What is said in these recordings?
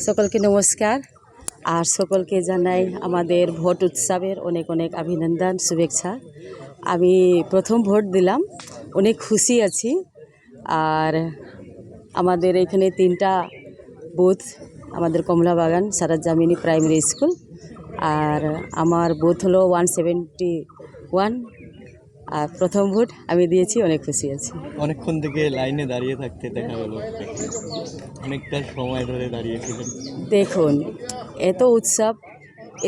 সকলকে নমস্কার। আর সকলকে জানাই আমাদের ভোট উৎসবের অনেক অনেক অভিনন্দন, শুভেচ্ছা। আমি প্রথম ভোট দিলাম, অনেক খুশি আছি। আর আমাদের এখানে 3টা বুথ, আমাদের কমলাবাগান সারাত জামিনী প্রাইমারি স্কুল। আর আমার বুথ হলো 171। আর প্রথম ভোট আমি দিয়েছি, অনেক খুশি আছি। অনেকক্ষণ থেকে লাইনে দাঁড়িয়ে থাকতে দেখা গেল, অনেকটা সময় ধরে দাঁড়িয়েছিলেন। দেখুন, এত উৎসব,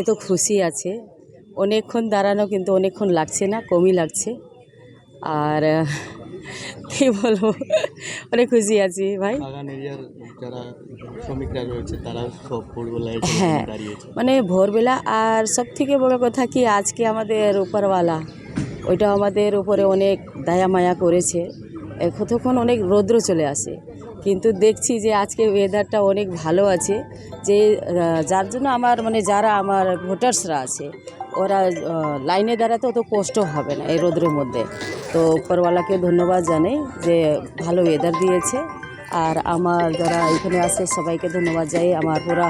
এত খুশি আছে, অনেকক্ষণ দাঁড়ানো কিন্তু অনেকক্ষণ লাগছে না, কমই লাগছে। আর কী বলবো, অনেক খুশি আছি ভাই। বাগান এরিয়ার যারা শ্রমিকরা রয়েছে তারা সব ভোরবেলায় হ্যাঁ, দাঁড়িয়েছে। মানে ভোরবেলা। আর সব থেকে বড় কথা কি, আজকে আমাদের উপরওয়ালা ওইটা আমাদের উপরে অনেক দয়া মায়া করেছে। কতক্ষণ অনেক রৌদ্র চলে আসে, কিন্তু দেখছি যে আজকে ওয়েদারটা অনেক ভালো আছে, যে যার জন্য আমার যারা আমার ভোটার্সরা আছে ওরা লাইনে দাঁড়াতে অত কষ্ট হবে না এই রৌদ্রের মধ্যে। তো উপরওয়ালাকে ধন্যবাদ জানাই যে ভালো ওয়েদার দিয়েছে। আর আমার যারা এখানে আছে সবাইকে ধন্যবাদ জানাই। আমার পুরা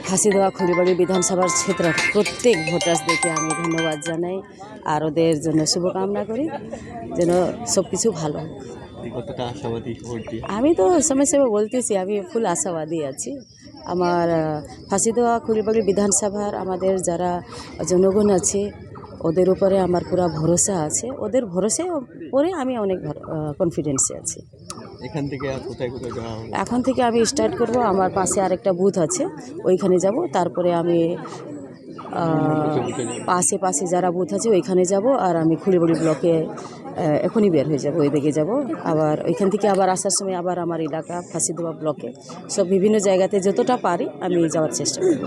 ফাঁসি দেওয়া খড়িবাড়ি বিধানসভার ক্ষেত্রের প্রত্যেক ভোটার্সদেরকে আমি ধন্যবাদ জানাই। আর ওদের জন্য শুভকামনা করি যেন সব কিছু ভালো হোক। আমি তো সময় বলতেছি, আমি ফুল আশাবাদী আছি। আমার ফাঁসি দেওয়া খড়িবাড়ি বিধানসভার আমাদের যারা জনগণ আছে ওদের উপরে আমার পুরো ভরসা আছে। ওদের ভরসার উপরে আমি অনেক কনফিডেন্সে আছি। এখান থেকে এখন থেকে আমি স্টার্ট করব, আমার পাশে আরেকটা বুথ আছে ওইখানে যাব। তারপরে আমি পাশে যারা বুথ আছে ওইখানে যাব। আর আমি খড়িবাড়ি ব্লকে এখনই বের হয়ে যাব, ওই দিকে যাব। আবার ওইখান থেকে আবার আসার সময় আবার আমার এলাকা ফাঁসি দেওয়া ব্লকে সব বিভিন্ন জায়গাতে যতটা পারি আমি যাওয়ার চেষ্টা করব।